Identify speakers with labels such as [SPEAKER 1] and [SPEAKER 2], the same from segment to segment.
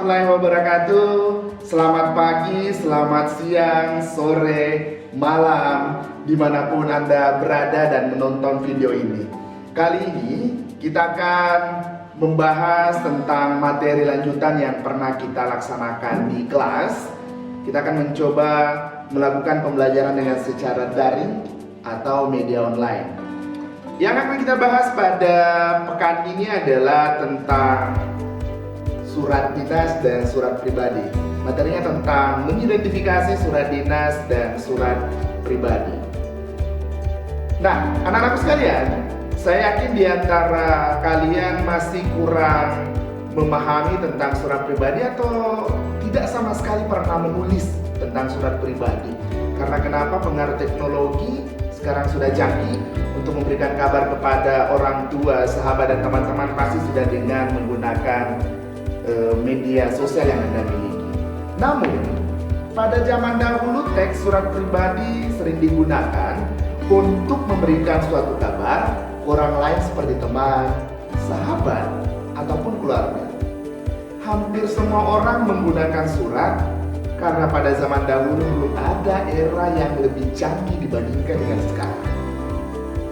[SPEAKER 1] warahmatullahi wabarakatuh. Selamat pagi, selamat siang, sore, malam, dimanapun Anda berada dan menonton video ini. Kali ini kita akan membahas tentang materi lanjutan yang pernah kita laksanakan di kelas. Kita akan mencoba melakukan pembelajaran dengan secara daring atau media online. Yang akan kita bahas pada pekan ini adalah tentang surat dinas dan surat pribadi. Materinya tentang mengidentifikasi surat dinas dan surat pribadi. Nah, anak-anakku sekalian, saya yakin di antara kalian masih kurang memahami tentang surat pribadi atau tidak sama sekali pernah menulis tentang surat pribadi. Karena kenapa? Pengaruh teknologi sekarang sudah canggih. Untuk memberikan kabar kepada orang tua, sahabat, dan teman-teman pasti sudah dengan menggunakan media sosial yang Anda miliki. Namun, pada zaman dahulu teks surat pribadi sering digunakan untuk memberikan suatu kabar ke orang lain seperti teman, sahabat, ataupun keluarga. Hampir semua orang menggunakan surat karena pada zaman dahulu belum ada era yang lebih canggih dibandingkan dengan sekarang.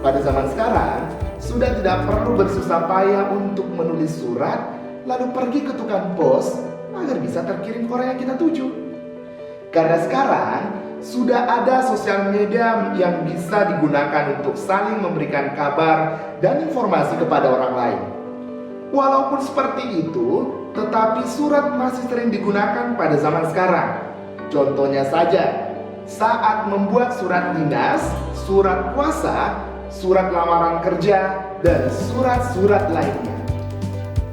[SPEAKER 1] Pada zaman sekarang, sudah tidak perlu bersusah payah untuk menulis surat lalu pergi ke tukang pos agar bisa terkirim ke orang yang kita tuju. Karena sekarang sudah ada sosial media yang bisa digunakan untuk saling memberikan kabar dan informasi kepada orang lain. Walaupun seperti itu, tetapi surat masih sering digunakan pada zaman sekarang. Contohnya saja, saat membuat surat dinas, surat kuasa, surat lamaran kerja, dan surat-surat lainnya.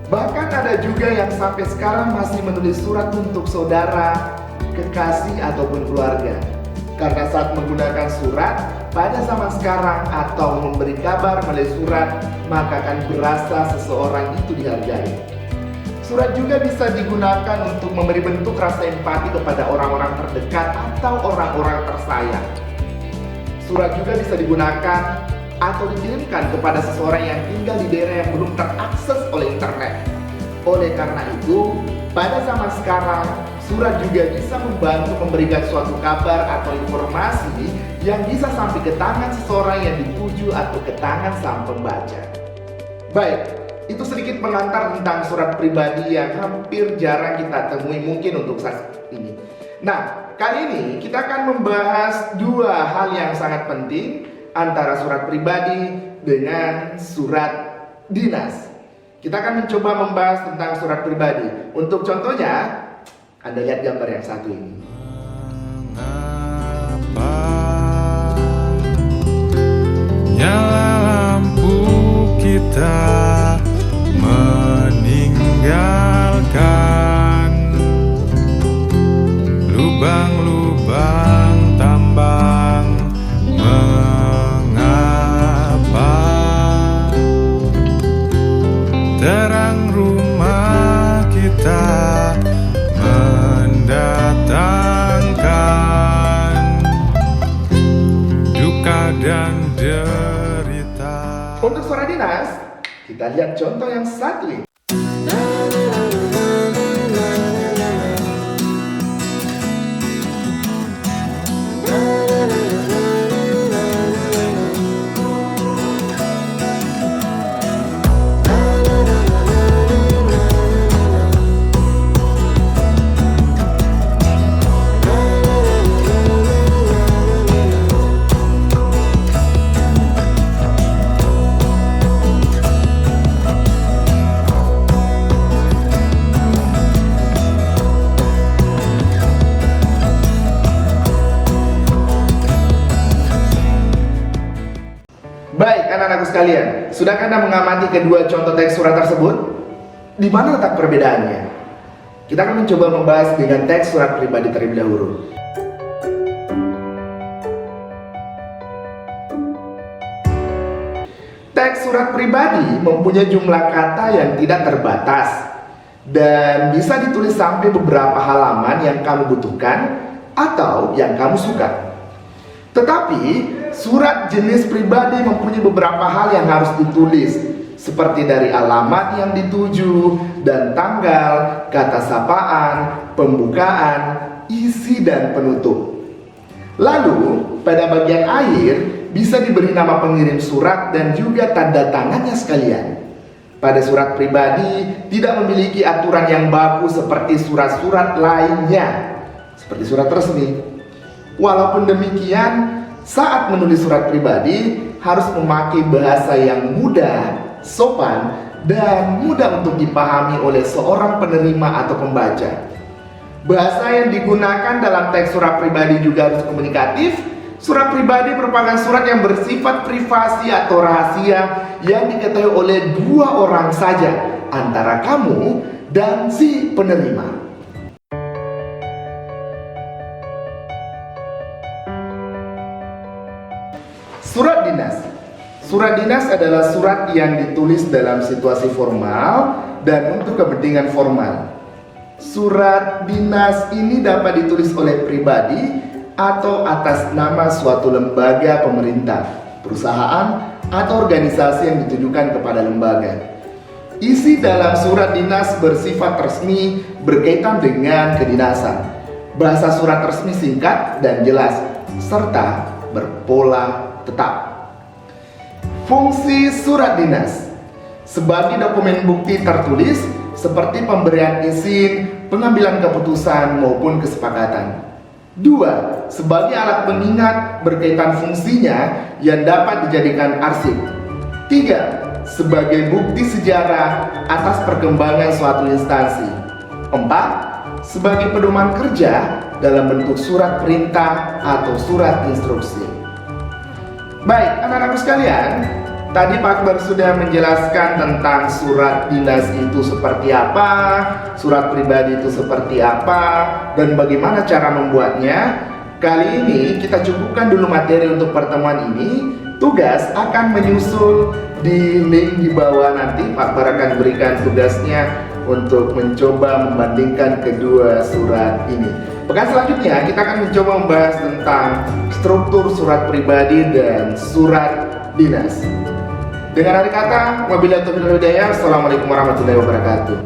[SPEAKER 1] Bahkan ada juga yang sampai sekarang masih menulis surat untuk saudara, kekasih, ataupun keluarga. Karena saat menggunakan surat pada zaman sekarang atau memberi kabar melalui surat, maka akan berasa seseorang itu dihargai. Surat juga bisa digunakan untuk memberi bentuk rasa empati kepada orang-orang terdekat atau orang-orang tersayang. Surat juga bisa digunakan atau dikirimkan kepada seseorang yang tinggal di daerah yang belum terakses oleh internet. Oleh karena itu, pada zaman sekarang, surat juga bisa membantu memberikan suatu kabar atau informasi yang bisa sampai ke tangan seseorang yang dituju atau ke tangan sang pembaca. Baik, itu sedikit pengantar tentang surat pribadi yang hampir jarang kita temui mungkin untuk saat ini. Nah, kali ini kita akan membahas dua hal yang sangat penting antara surat pribadi dengan surat dinas. Kita akan mencoba membahas tentang surat pribadi. Untuk contohnya, Anda lihat gambar yang satu ini.
[SPEAKER 2] Mengapa nyala lampu kita meninggalkan lubang-lubang tambang? Terang rumah kita mendatangkan duka dan derita.
[SPEAKER 1] Untuk surat dinas, kita lihat contoh yang satu ini. Baik, anak-anakku sekalian, sudahkah Anda mengamati kedua contoh teks surat tersebut? Di mana letak perbedaannya? Kita akan mencoba membahas dengan teks surat pribadi terlebih dahulu. Teks surat pribadi mempunyai jumlah kata yang tidak terbatas dan bisa ditulis sampai beberapa halaman yang kamu butuhkan atau yang kamu suka. Tetapi surat jenis pribadi mempunyai beberapa hal yang harus ditulis, seperti dari alamat yang dituju dan tanggal, kata sapaan, pembukaan, isi dan penutup. Lalu, pada bagian akhir bisa diberi nama pengirim surat dan juga tanda tangannya sekalian. Pada surat pribadi tidak memiliki aturan yang baku seperti surat-surat lainnya, seperti surat resmi. Walaupun demikian, saat menulis surat pribadi harus memakai bahasa yang mudah, sopan, dan mudah untuk dipahami oleh seorang penerima atau pembaca. Bahasa yang digunakan dalam teks surat pribadi juga harus komunikatif. Surat pribadi merupakan surat yang bersifat privasi atau rahasia yang diketahui oleh dua orang saja antara kamu dan si penerima. Surat dinas. Surat dinas adalah surat yang ditulis dalam situasi formal dan untuk kepentingan formal. Surat dinas ini dapat ditulis oleh pribadi atau atas nama suatu lembaga pemerintah, perusahaan, atau organisasi yang ditujukan kepada lembaga. Isi dalam surat dinas bersifat resmi berkaitan dengan kedinasan. Bahasa surat resmi singkat dan jelas, serta berpola tetap. Fungsi surat dinas sebagai dokumen bukti tertulis seperti pemberian izin, pengambilan keputusan maupun kesepakatan. 2. Sebagai alat pengingat berkaitan fungsinya yang dapat dijadikan arsip. 3. Sebagai bukti sejarah atas perkembangan suatu instansi. 4. Sebagai pedoman kerja dalam bentuk surat perintah atau surat instruksi. Baik, anak-anakku sekalian, tadi Pak Akbar sudah menjelaskan tentang surat dinas itu seperti apa, surat pribadi itu seperti apa, dan bagaimana cara membuatnya. Kali ini kita cukupkan dulu materi untuk pertemuan ini. Tugas akan menyusul di link di bawah, nanti Pak Akbar akan berikan tugasnya untuk mencoba membandingkan kedua surat ini. Pekan selanjutnya kita akan mencoba membahas tentang struktur surat pribadi dan surat dinas. Dengan akhir kata, wabillahi taufiq wal hidayah. Assalamualaikum warahmatullahi wabarakatuh.